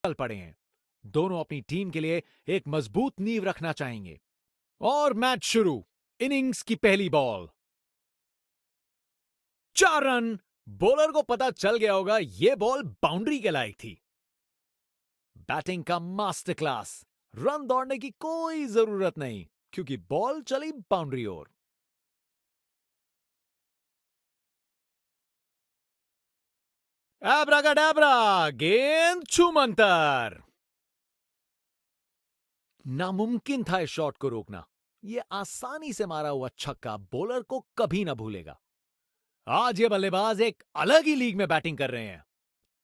चल पड़े हैं। दोनों अपनी टीम के लिए एक मजबूत नींव रखना चाहेंगे। और मैच शुरू। इनिंग्स की पहली बॉल। 4 रन। बॉलर को पता चल गया होगा यह बॉल बाउंड्री के लायक थी। बैटिंग का मास्टर क्लास। रन दौड़ने की कोई जरूरत नहीं क्योंकि बॉल चली बाउंड्री ओर। एब्राकाडाब्रा, गेंद छूमंतर। नामुमकिन था इस शॉट को रोकना। यह आसानी से मारा हुआ छक्का बॉलर को कभी ना भूलेगा। आज ये बल्लेबाज एक अलग ही लीग में बैटिंग कर रहे हैं।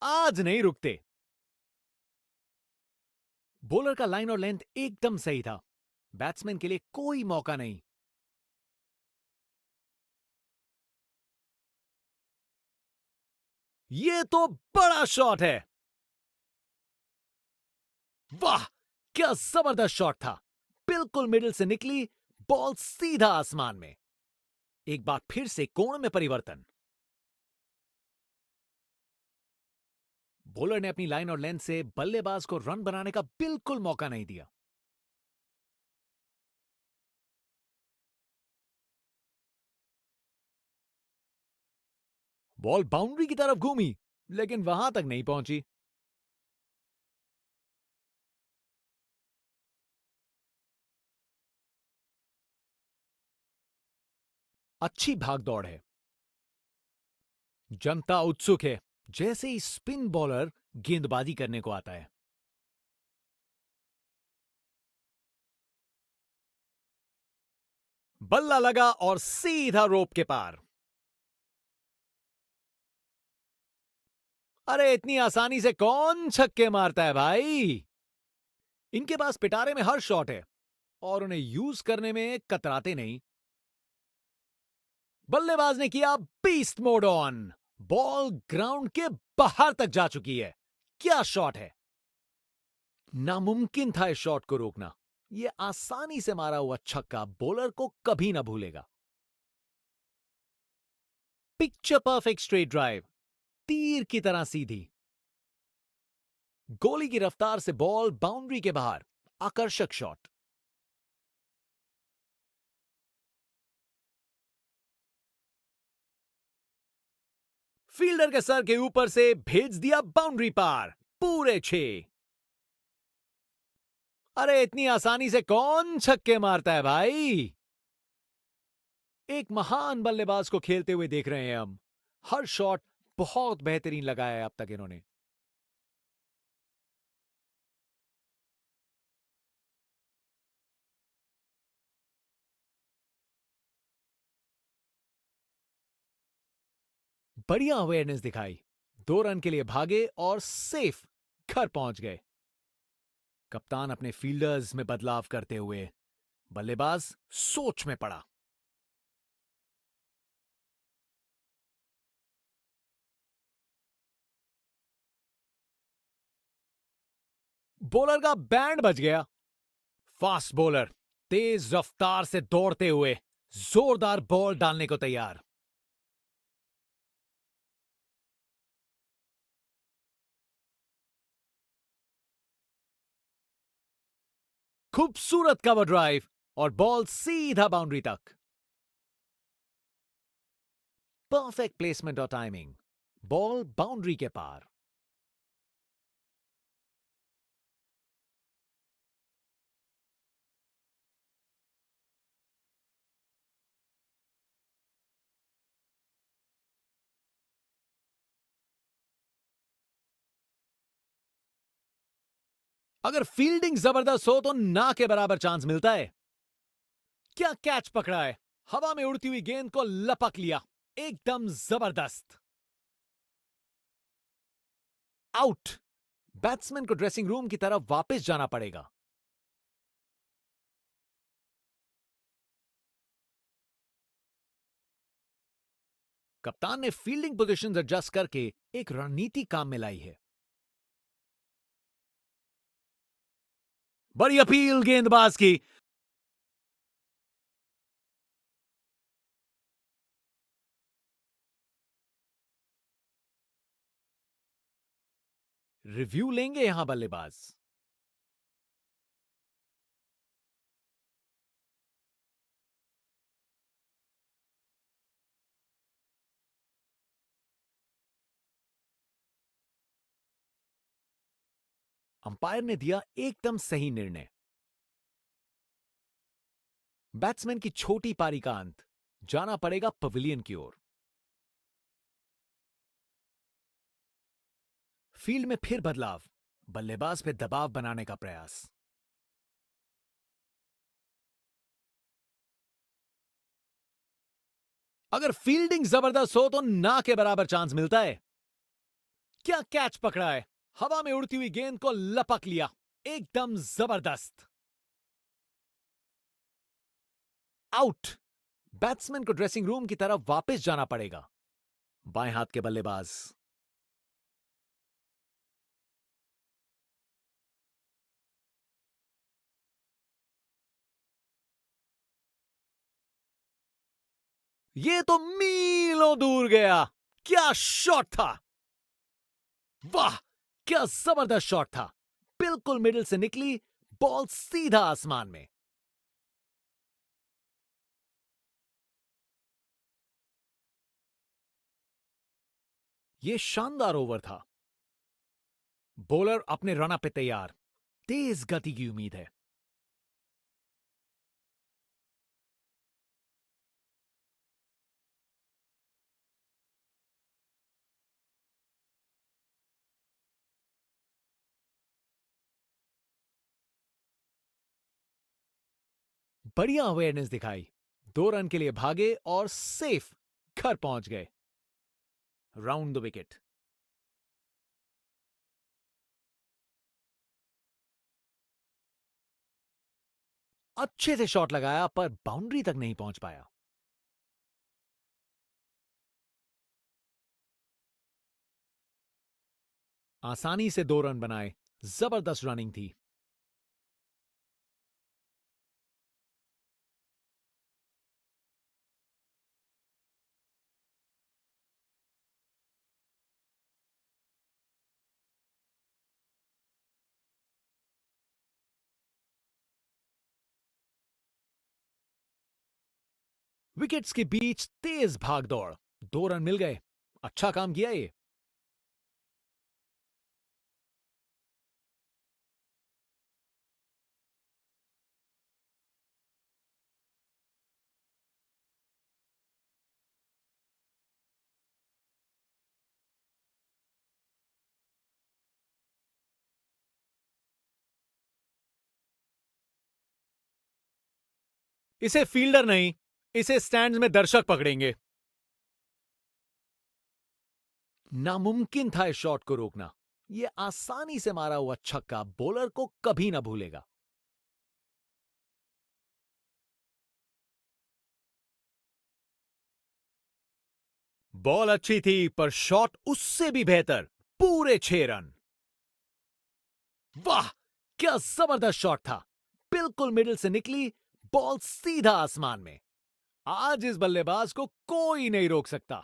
आज नहीं रुकते। बॉलर का लाइन और लेंथ एकदम सही था। बैट्समैन के लिए कोई मौका नहीं। यह तो बड़ा शॉट है। वाह, क्या जबरदस्त शॉट था। बिल्कुल मिडिल से निकली बॉल सीधा आसमान में। एक बार फिर से कोण में परिवर्तन। बॉलर ने अपनी लाइन और लेंथ से बल्लेबाज को रन बनाने का बिल्कुल मौका नहीं दिया। बॉल बाउंड्री की तरफ घूमी लेकिन वहां तक नहीं पहुंची। अच्छी भागदौड़ है। जनता उत्सुक है जैसे ही स्पिन बॉलर गेंदबाजी करने को आता है। बल्ला लगा और सीधा रोप के पार। अरे इतनी आसानी से कौन छक्के मारता है भाई। इनके पास पिटारे में हर शॉट है और उन्हें यूज करने में कतराते नहीं। बल्लेबाज ने किया beast mode on. Ball ground के बाहर तक जा चुकी है। क्या शॉट है। नामुमकिन था इस शॉट को रोकना। यह आसानी से मारा हुआ छक्का बॉलर को कभी ना भूलेगा। Picture perfect straight drive. तीर की तरह सीधी। गोली की रफ्तार से बॉल बाउंड्री के बाहर। आकर्षक शॉट। फील्डर के सर के ऊपर से भेज दिया बाउंड्री पार। पूरे 6। अरे इतनी आसानी से कौन छक्के मारता है भाई। एक महान बल्लेबाज को खेलते हुए देख रहे हैं हम। हर शॉट बहुत बेहतरीन लगाया है अब तक इन्होंने। बढ़िया अवेयरनेस दिखाई। 2 रन के लिए भागे और सेफ घर पहुंच गए। कप्तान अपने फील्डर्स में बदलाव करते हुए। बल्लेबाज सोच में पड़ा। बॉलर का बैंड बज गया। फास्ट बॉलर तेज रफ्तार से दौड़ते हुए जोरदार बॉल डालने को तैयार। खूबसूरत कवर ड्राइव और बॉल सीधा बाउंड्री तक। परफेक्ट प्लेसमेंट और टाइमिंग। बॉल बाउंड्री के पार। अगर फील्डिंग जबरदस्त हो तो ना के बराबर चांस मिलता है। क्या कैच पकड़ा है। हवा में उड़ती हुई गेंद को लपक लिया। एकदम जबरदस्त। आउट। बैट्समैन को ड्रेसिंग रूम की तरफ वापस जाना पड़ेगा। कप्तान ने फील्डिंग पोजीशंस एडजस्ट करके एक रणनीति काम में लाई है। बड़ी अपील गेंदबाज की। रिव्यू लेंगे यहां बल्लेबाज। अंपायर ने दिया एकदम सही निर्णय। बैट्समैन की छोटी पारी का अंत, जाना पड़ेगा पवेलियन की ओर। फील्ड में फिर बदलाव, बल्लेबाज पे दबाव बनाने का प्रयास। अगर फील्डिंग जबरदस्त हो तो ना के बराबर चांस मिलता है। क्या कैच पकड़ा है, हवा में उड़ती हुई गेंद को लपक लिया, एकदम जबरदस्त। आउट। बैट्समैन को ड्रेसिंग रूम की तरफ वापस जाना पड़ेगा। बाएं हाथ के बल्लेबाज। ये तो मीलों दूर गया। क्या शॉट था। वाह, क्या जबरदस्त शॉट था। बिल्कुल मिडिल से निकली, बॉल सीधा आसमान में। यह शानदार ओवर था। बॉलर अपने रन पे तैयार, तेज गति की उम्मीद है। बढ़िया अवेयरनेस दिखाई, 2 रन के लिए भागे और सेफ घर पहुंच गए। Round the wicket. अच्छे से शॉट लगाया पर बाउंड्री तक नहीं पहुंच पाया। आसानी से 2 रन बनाए, जबरदस्त रनिंग थी। विकेट्स के बीच तेज भाग दौड़, 2 रन मिल गए। अच्छा काम किया ये। इसे फील्डर नहीं, इसे स्टैंड्स में दर्शक पकड़ेंगे। नामुमकिन था इस शॉट को रोकना। यह आसानी से मारा हुआ छक्का बॉलर को कभी ना भूलेगा। बॉल अच्छी थी पर शॉट उससे भी बेहतर, पूरे 6 रन। वाह, क्या जबरदस्त शॉट था। बिल्कुल मिडिल से निकली, बॉल सीधा आसमान में। आज इस बल्लेबाज को कोई नहीं रोक सकता।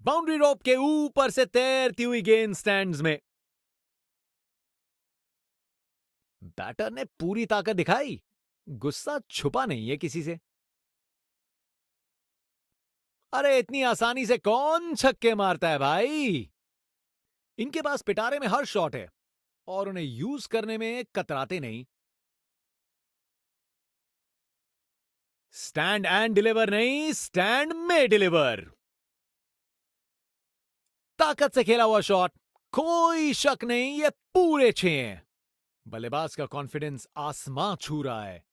बाउंड्री रोप के ऊपर से तैरती हुई गेंद स्टैंड्स में। बैटर ने पूरी ताकत दिखाई, गुस्सा छुपा नहीं है किसी से। अरे इतनी आसानी से कौन छक्के मारता है भाई। इनके पास पिटारे में हर शॉट है और उन्हें यूज करने में कतराते नहीं। स्टैंड एंड डिलीवर नहीं, स्टैंड में डिलीवर। ताकत से खेला हुआ शॉट, कोई शक नहीं ये पूरे 6 हैं। बल्लेबाज का कॉन्फिडेंस आसमां छू रहा है।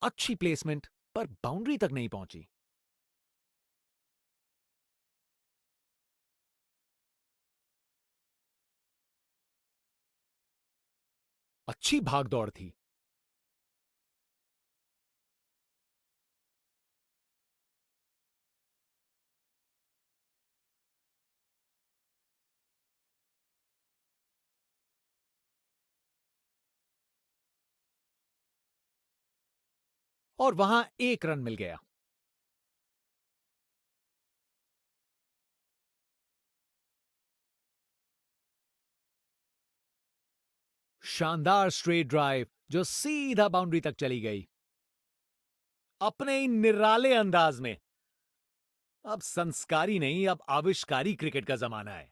अच्छी प्लेसमेंट पर बाउंड्री तक नहीं पहुंची। अच्छी भागदौड़ थी। और वहां 1 रन मिल गया। शानदार स्ट्रेट ड्राइव जो सीधा बाउंड्री तक चली गई, अपने ही निराले अंदाज में। अब संस्कारी नहीं, अब आविष्कारी क्रिकेट का जमाना है।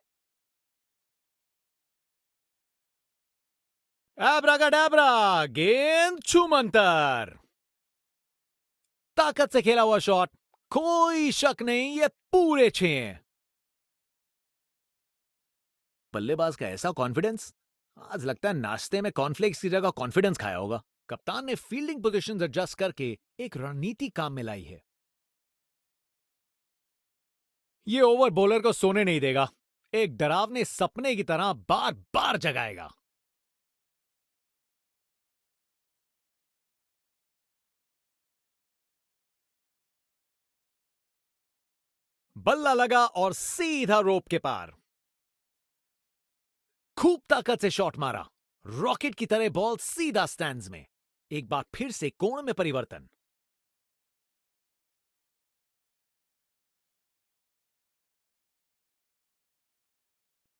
एब्राकाडैब्रा, गेंद छूमंतर, ताकत से खेला हुआ शॉट, कोई शक नहीं, ये पूरे 6 हैं। बल्लेबाज का ऐसा कॉन्फिडेंस, आज लगता है नाश्ते में कॉर्नफ्लेक्स की जगह कॉन्फिडेंस खाया होगा। कप्तान ने फील्डिंग पोजीशंस एडजस्ट करके एक रणनीति काम में लाई है। ये ओवर बॉलर को सोने नहीं देगा, एक डरावने सपने की तरह बार बार जगाएगा। बल्ला लगा और सीधा रोप के पार। खूब ताकत से शॉट मारा, रॉकेट की तरह बॉल सीधा स्टैंड्स में। एक बार फिर से कोण में परिवर्तन।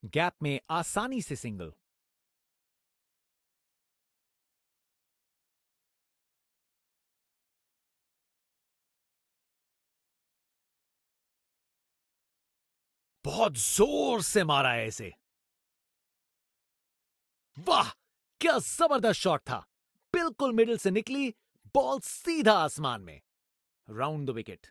गैप में आसानी से सिंगल। बहुत जोर से मारा है इसे। वाह, क्या जबरदस्त शॉट था। बिल्कुल मिडिल से निकली, बॉल सीधा आसमान में। Round the wicket.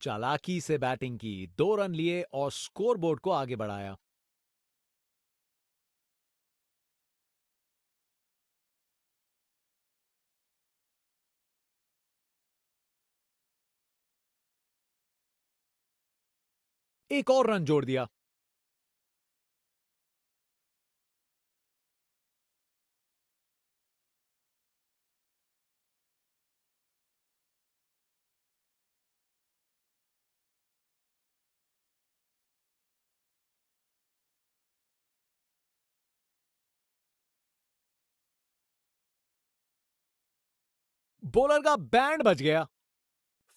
चालाकी से बैटिंग की, 2 रन लिए और स्कोरबोर्ड को आगे बढ़ाया। एक और रन जोड़ दिया। बॉलर का बैंड बज गया।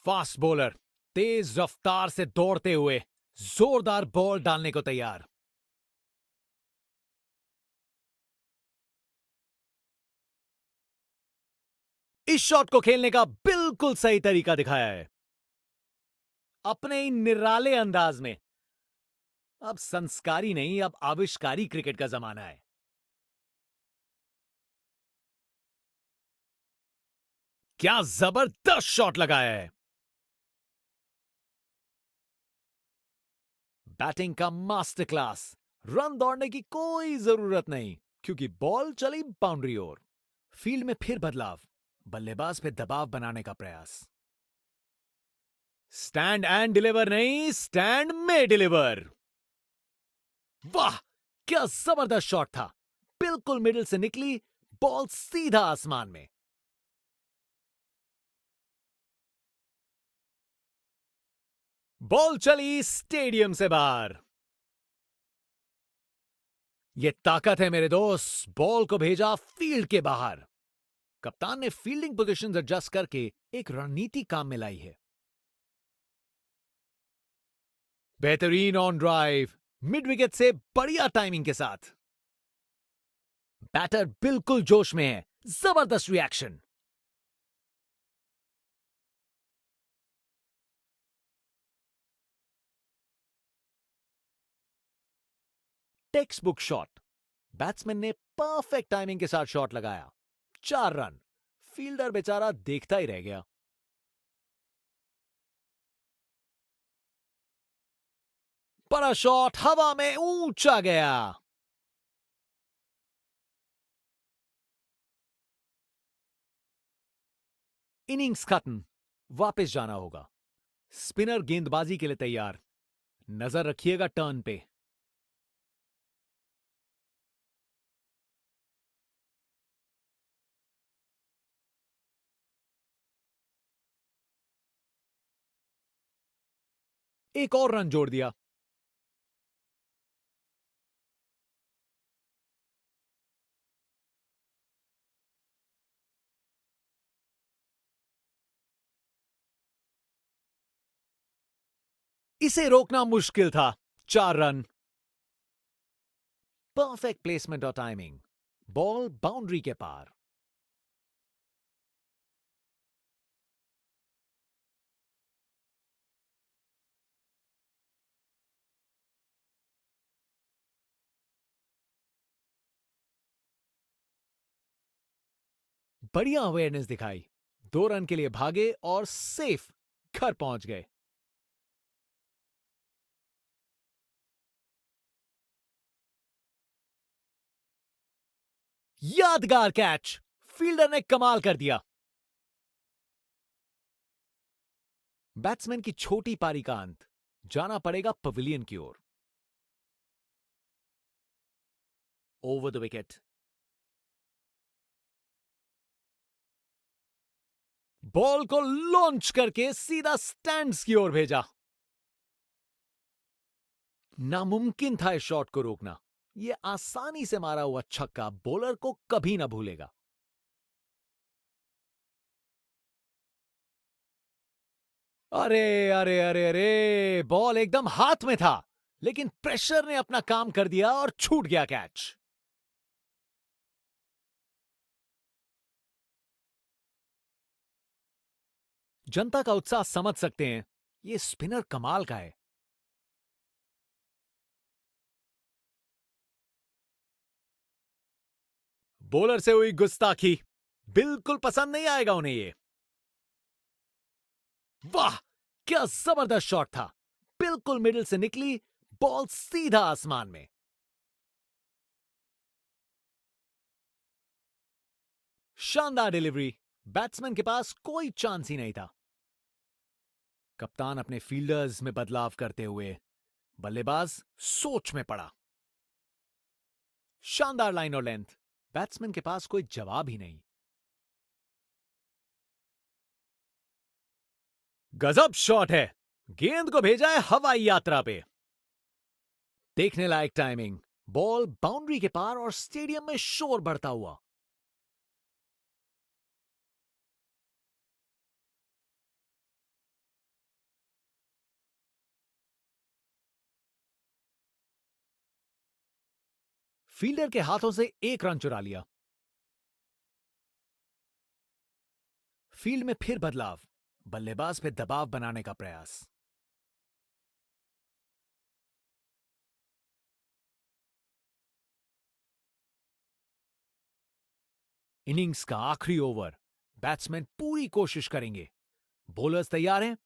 फास्ट बॉलर, तेज रफ्तार से दौड़ते हुए जोरदार बॉल डालने को तैयार। इस शॉट को खेलने का बिल्कुल सही तरीका दिखाया है, अपने ही निराले अंदाज में। अब संस्कारी नहीं, अब आविष्कारी क्रिकेट का जमाना है। क्या जबरदस्त शॉट लगाया है। बैटिंग का मास्टर क्लास, रन दौड़ने की कोई जरूरत नहीं, क्योंकि बॉल चली बाउंड्री ओर। फील्ड में फिर बदलाव, बल्लेबाज पे दबाव बनाने का प्रयास। स्टैंड एंड डिलीवर नहीं, स्टैंड में डिलीवर। वाह, क्या जबरदस्त शॉट था। बिल्कुल मिडिल से निकली, बॉल सीधा आसमान में। बॉल चली स्टेडियम से बाहर। यह ताकत है मेरे दोस्त, बॉल को भेजा फील्ड के बाहर। कप्तान ने फील्डिंग पोजीशंस एडजस्ट करके एक रणनीति काम में लाई है। बेहतरीन ऑन ड्राइव, मिड विकेट से बढ़िया टाइमिंग के साथ। बैटर बिल्कुल जोश में है, जबरदस्त reaction. Text book shot, batsman ने परफेक्ट टाइमिंग के साथ शॉट लगाया। 4 रन। फील्डर बेचारा देखता ही रह गया। बड़ा शॉट हवा में ऊंचा गया। इनिंग्स खत्म, वापस जाना होगा। स्पिनर गेंदबाजी के लिए तैयार। नजर रखिएगा टर्न पे। एक और रन जोड़ दिया। इसे रोकना मुश्किल था। 4 रन। परफेक्ट प्लेसमेंट और टाइमिंग। बॉल बाउंड्री के पार। बढ़िया अवेयरनेस दिखाई। 2 रन के लिए भागे और सेफ घर पहुंच गए। यादगार कैच। फील्डर ने कमाल कर दिया। बैट्समैन की छोटी पारी का अंत। जाना पड़ेगा पवेलियन की ओर। Over the wicket. बॉल को लॉन्च करके सीधा स्टैंड्स की ओर भेजा। नामुमकिन था इस शॉट को रोकना। यह आसानी से मारा हुआ छक्का बॉलर को कभी ना भूलेगा। अरे अरे अरे अरे, बॉल एकदम हाथ में था, लेकिन प्रेशर ने अपना काम कर दिया और छूट गया कैच। जनता का उत्साह समझ सकते हैं। ये स्पिनर कमाल का है। बॉलर से हुई गुस्ताखी। बिल्कुल पसंद नहीं आएगा उन्हें ये। वाह, क्या जबरदस्त शॉट था। बिल्कुल मिडिल से निकली, बॉल सीधा आसमान में। शानदार डिलीवरी। बैट्समैन के पास कोई चांस ही नहीं था। कप्तान अपने फील्डर्स में बदलाव करते हुए बल्लेबाज सोच में पड़ा। शानदार लाइन और लेंथ। बैट्समैन के पास कोई जवाब ही नहीं। गजब शॉट है। गेंद को भेजा है हवाई यात्रा पे। देखने लायक टाइमिंग। बॉल बाउंड्री के पार और स्टेडियम में शोर बढ़ता हुआ। फील्डर के हाथों से 1 रन चुरा लिया। फील्ड में फिर बदलाव। बल्लेबाज पे दबाव बनाने का प्रयास। इनिंग्स का आखिरी ओवर। बैट्समैन पूरी कोशिश करेंगे। बॉलर्स तैयार हैं।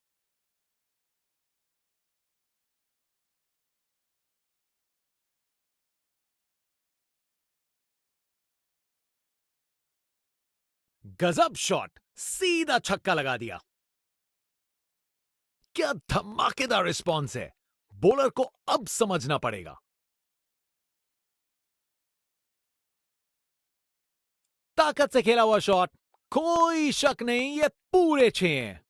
गजब शॉट। सीधा छक्का लगा दिया। क्या धमाकेदार रिस्पॉन्स है। बॉलर को अब समझना पड़ेगा। ताकत से खेला हुआ शॉट। कोई शक नहीं, ये पूरे 6 हैं।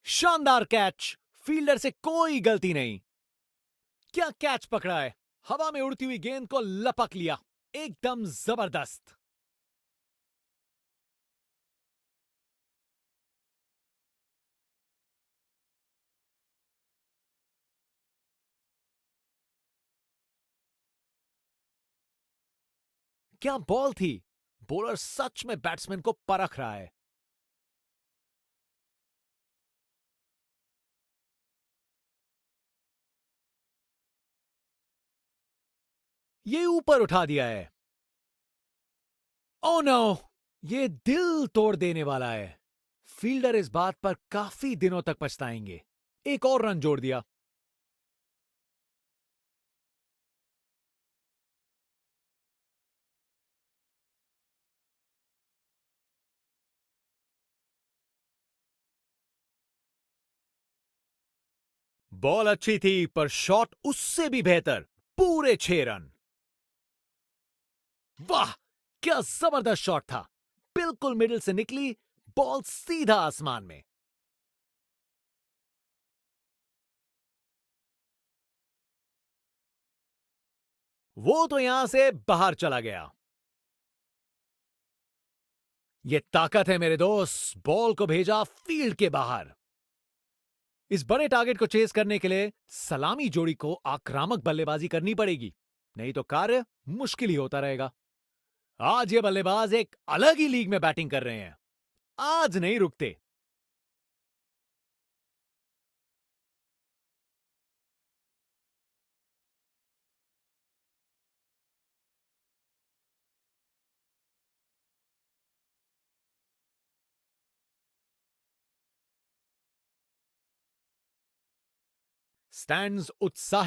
शानदार कैच। फील्डर से कोई गलती नहीं। क्या कैच पकड़ा है। हवा में उड़ती हुई गेंद को लपक लिया। एकदम जबरदस्त। क्या बॉल थी। बॉलर सच में बैट्समैन को परख रहा है। ये ऊपर उठा दिया है। ओ नो, ये दिल तोड़ देने वाला है। फील्डर इस बात पर काफी दिनों तक पछताएंगे। एक और रन जोड़ दिया। बॉल अच्छी थी, पर शॉट उससे भी बेहतर। पूरे 6 रन। वाह, क्या जबरदस्त शॉट था। बिल्कुल मिडिल से निकली, बॉल सीधा आसमान में। वो तो यहां से बाहर चला गया। ये ताकत है मेरे दोस्त, बॉल को भेजा फील्ड के बाहर। इस बड़े टारगेट को चेस करने के लिए सलामी जोड़ी को आक्रामक बल्लेबाजी करनी पड़ेगी, नहीं तो कार्य मुश्किल ही होता रहेगा। आज ये बल्लेबाज एक अलग ही लीग में बैटिंग कर रहे हैं। आज नहीं रुकते। स्टैंड्स उत्साह